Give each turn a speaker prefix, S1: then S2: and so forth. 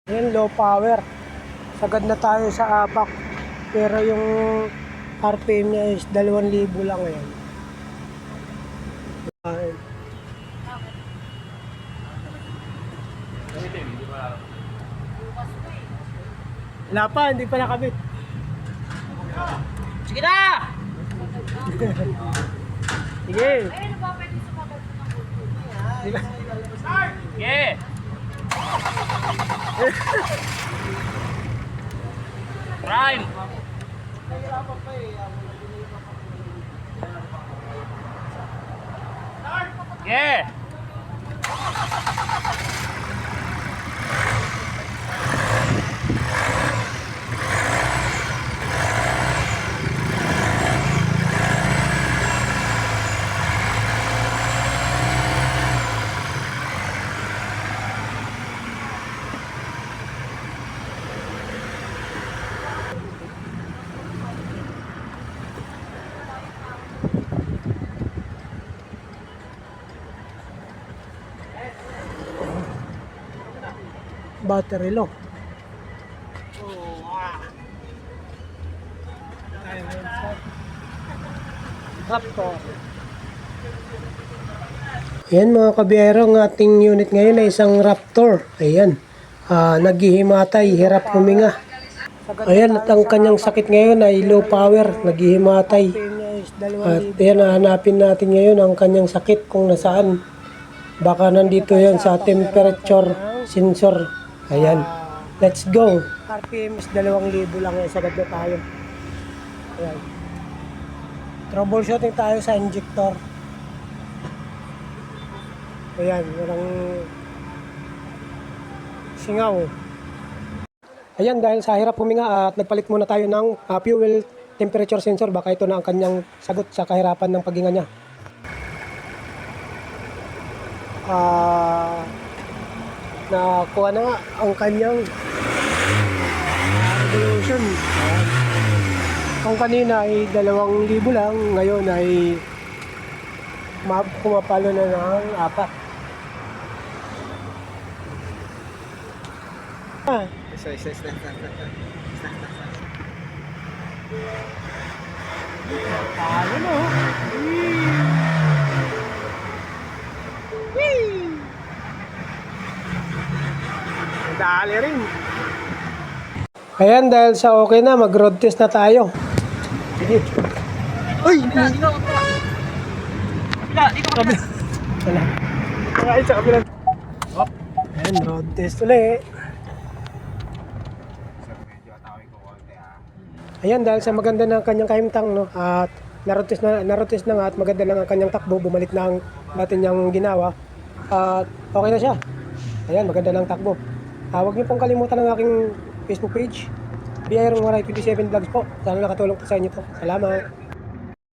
S1: Ayan, low power. Sagad na tayo sa APAC. Pero yung RPM niya is 2,000 lang ngayon. Ayan. Wala pa, hindi pa nakabit.
S2: Sige na!
S1: Sige.
S2: Sige! Prime! Sige!
S1: Battery low. Raptor. Ayan mga kabiyero, ang ating unit ngayon ay isang Raptor. Ayan. Naghihimatay, hirap huminga. Ayan, at ang kanyang sakit ngayon ay low power, naghihimatay. At ayan, hahanapin natin ngayon ang kanyang sakit kung nasaan. Baka nandito yan sa temperature sensor. Ayan. Let's go. RPM is 2,000 lang. Sagad na tayo. Ayan. Troubleshooting tayo sa injector. Ayan. Walang singaw. Ayan, dahil sa hirap huminga at nagpalit muna tayo ng fuel temperature sensor. Baka ito na ang kanyang sagot sa kahirapan ng paghinga niya. Nakuha na nga ang kanyang resolution. Kung kanina ay 2,000 lang, ngayon ay pumapalo na ng 4. Palo na. Dali rin. Ayan, dahil sa okay na, mag-road test na tayo. Sige. Uy!
S2: Kabila, dito! Kabila, dito ka kabila!
S1: Wala. Ay, sa kabila. Ayan, road test ulit. Ayan, dahil sa maganda ng kanyang kaimtang, no, at na-road test na nga at maganda lang ang kanyang takbo, bumalik na ang natin niyang ginawa. At okay na siya. Ayan, maganda lang takbo. Huwag niyo pong kalimutan ang aking Facebook page, BI Waray 27 Vlogs po. Sana nakatulong po sa inyo to. Salamat.